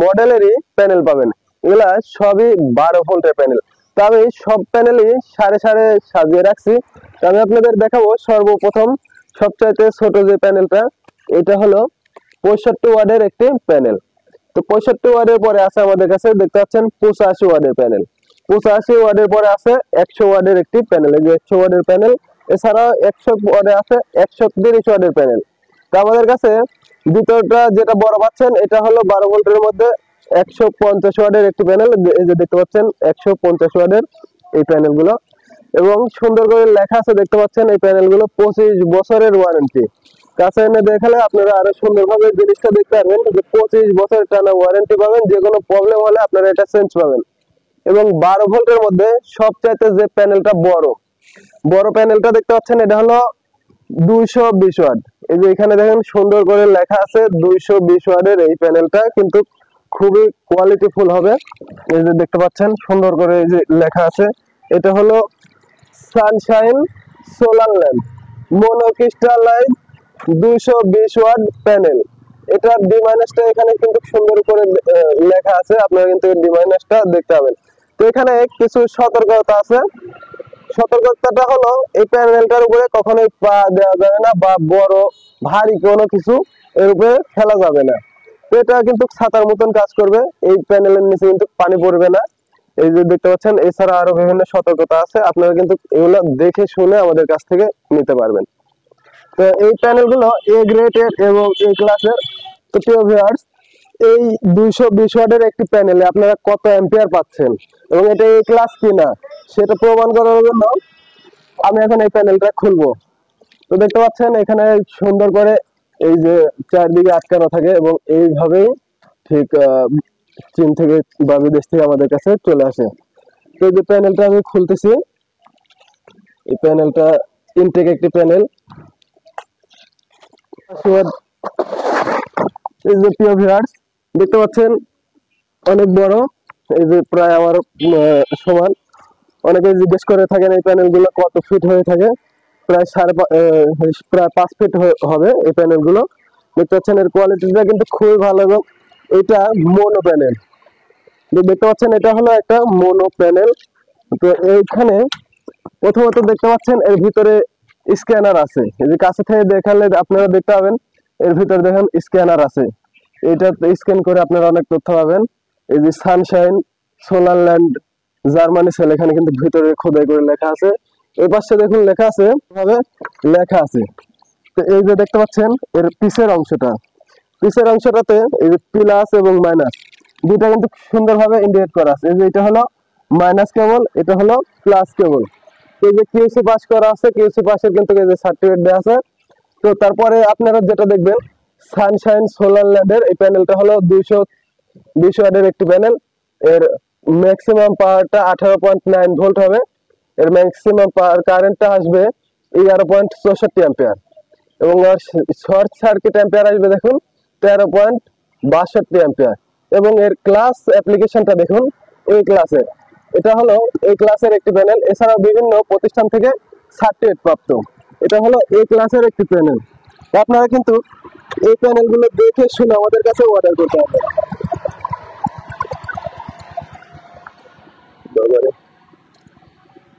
মডেলেরই panel পাবেন। এগুলা সবই 12 ভোল্টের প্যানেল। তো আমি সব প্যানেলই সারে সারে সাজিয়ে রাখছি। তো আমি আপনাদের দেখাবো সর্বপ্রথম সবচাইতে ছোট যে প্যানেলটা, এটা হলো 65 ওয়াটের একটি প্যানেল। তো 65 ওয়াটের পরে আছে আমাদের কাছে দেখতে পাচ্ছেন 85 ওয়াটের প্যানেল। 85 ওয়াটের পরে আছে 100 ওয়াটের একটি প্যানেল, এই যে 100 ওয়াটের প্যানেল। এছাড়াও 100 ওয়াটে আছে 130 ওয়াটের প্যানেল। তো আমাদের কাছে দ্বিতীয়টা যেটা বড় পাচ্ছেন, এটা হলো 12 ভোল্টের মধ্যে 150 ওয়াটের একটি প্যানেল। এই যে দেখতে পাচ্ছেন 150 ওয়াটের এই প্যানেলগুলো, এবং সুন্দর করে লেখা আছে দেখতে পাচ্ছেন এই প্যানেলগুলো 25 বছরের ওয়ারেন্টি। কাছে এনে দেখালে আপনারা আরো সুন্দরভাবে জিনিসটা দেখতে পারবেন যে 25 বছর টানা ওয়ারেন্টি পাবেন। যে কোনো প্রবলেম হলে আপনারা এটা চেঞ্জ পাবেন। এবং 12 ভোল্টের মধ্যে সবচাইতে যে প্যানেলটা বড় প্যানেলটা দেখতে পাচ্ছেন, এটা হলো 220 ওয়াট। এই যে এখানে দেখেন সুন্দর করে লেখা আছে 220 ওয়াটের এই প্যানেলটা কিন্তু খুবই কোয়ালিটিফুল হবে। এই যে দেখতে পাচ্ছেন সুন্দর করে এই যে লেখা আছে, এটা হলো sunshine solar lamp monocrystalline 220 watt panel. এটার ডি মাইনাসটা এখানে কিন্তু সুন্দর করে লেখা আছে, আপনারা কিন্তু ডি মাইনাসটা দেখতে পাবেন। তো এখানে কিছু সতর্কতা আছে। সতর্কতাটা হলো এই প্যানেলটার উপরে কখনোই পা দেওয়া যাবে না, বা বড় ভারী কোনো কিছু এর উপরে ফেলা যাবে না। তো এটা কিন্তু ছাতার মতন কাজ করবে, এই প্যানেলের নিচে কিন্তু পানি পড়বে না। এই যে দেখতে পাচ্ছেন, এছাড়া আরো বিভিন্ন সতর্কতা আছে, আপনারা কিন্তু এগুলো দেখে শুনে আমাদের কাছ থেকে নিতে পারবেন। তো এই প্যানেলগুলো এ গ্রেডের এবং এ ক্লাসের। তো প্রিয় ভিউয়ার্স, এই 220 ওয়াটের একটি প্যানেলে আপনারা কত অ্যাম্পিয়ার পাচ্ছেন এবং এটা এ ক্লাস কিনা সেটা প্রমাণ করার জন্য আমি এখন এই প্যানেলটা খুলবো। তো দেখতে পাচ্ছেন এখানে সুন্দর করে এই যে চারদিকে আটকানো থাকে, এবং এইভাবেই ঠিক চীন থেকে বা বিদেশ থেকে আমাদের কাছে চলে আসে। তো এই যে প্যানেলটা আমি খুলতেছি, এই প্যানেলটা ইনটেক একটি প্যানেল। এই যে প্রিয় ভিউয়ার্স, দেখতে পাচ্ছেন অনেক বড়, এই যে প্রায় আমার সমান। অনেকে জিজ্ঞেস করে থাকেন এই প্যানেলগুলো কত ফিট হয়ে থাকে। প্রায় প্রায় 5 ফিট হবে এই প্যানেলগুলো। দেখতে পাচ্ছেন এর কোয়ালিটিটা কিন্তু খুবই ভালো, এবং এটা মোনো প্যানেল। দেখতে পাচ্ছেন এটা হলো একটা মোনো প্যানেল। তো এইখানে প্রথমত দেখতে পাচ্ছেন এর ভিতরে স্ক্যানার আছে। এই যে কাছে থেকে দেখালে আপনারা দেখতে পাবেন এর ভিতরে দেখেন স্ক্যানার আছে। এটা স্ক্যান করে আপনারা অনেক তথ্য পাবেন। এই যে Sunshine solar land Germany sell, এখানে কিন্তু ভিতরে খোদাই করে লেখা আছে। এই পাশে দেখুন লেখা আছে, ভাবে লেখা আছে। তো এই যে দেখতে পাচ্ছেন এর পিছের অংশটাতে এই যে প্লাস এবং মাইনাস দুইটা কিন্তু সুন্দরভাবে ইন্ডিকেট করা আছে। এই যে এটা হলো মাইনাস কেবল, এটা হলো প্লাস কেবল। এই যে কিউসি পাস করা আছে, কিউসি পাসের কিন্তু এই যে সার্টিফিকেট দেওয়া আছে। তো তারপরে আপনারা যেটা দেখবেন সানশাইন সোলার ল্যান্ডের এই প্যানেলটা হলো 220 ওয়াটের একটি প্যানেল। এর ম্যাক্সিমাম পাওয়ারটা 18.9 ভোল্ট হবে। এর ম্যাক্সিমাম পাওয়ার কারেন্টটা আসবে 11.64 অ্যাম্পিয়ার, এবং শর্ট সার্কিট অ্যাম্পিয়ার আসবে দেখুন 13.62 অ্যাম্পিয়ার। এবং এর ক্লাস অ্যাপ্লিকেশনটা দেখুন এই ক্লাসের, এটা হলো এই ক্লাসের একটি প্যানেল। এছাড়াও বিভিন্ন প্রতিষ্ঠান থেকে সার্টিফিকেট প্রাপ্ত, এটা হলো এই ক্লাসের একটি প্যানেল। আপনারা কিন্তু এই প্যানেলগুলো দেখে শুনে আমাদের কাছে অর্ডার করতে হবে।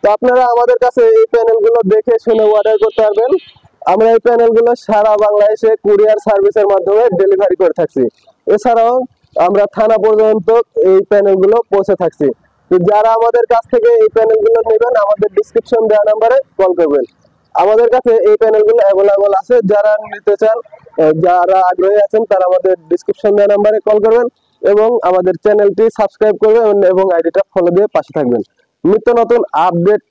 তো আপনারা আমাদের কাছে এই প্যানেলগুলো দেখে শুনে অর্ডার করতে পারবেন। আমরা এই প্যানেলগুলো সারা বাংলাদেশে কুরিয়ার সার্ভিসের মাধ্যমে ডেলিভারি করে থাকছি। এছাড়াও আমরা থানা পর্যন্ত এই প্যানেলগুলো পৌঁছে থাকছি। তো যারা আমাদের কাছ থেকে এই প্যানেলগুলো নেবেন, আমাদের ডিসক্রিপশন দেওয়া নাম্বারে কল করবেন। আমাদের কাছে এই প্যানেলগুলো অ্যাভেলেবল আছে। যারা নিতে চান, যারা আগ্রহী আছেন, তারা আমাদের ডিসক্রিপশন দেওয়া নাম্বারে কল করবেন এবং আমাদের চ্যানেলটি সাবস্ক্রাইব করবেন এবং আইডিটা ফলো দিয়ে পাশে থাকবেন। নিত্য নতুন আপডেট,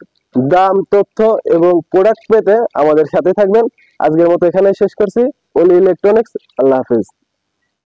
দাম, তথ্য এবং প্রোডাক্ট পেতে আমাদের সাথে থাকবেন। আজকের মতো এখানেই শেষ করছি। অলি ইলেকট্রনিক্স, আল্লাহ হাফেজ।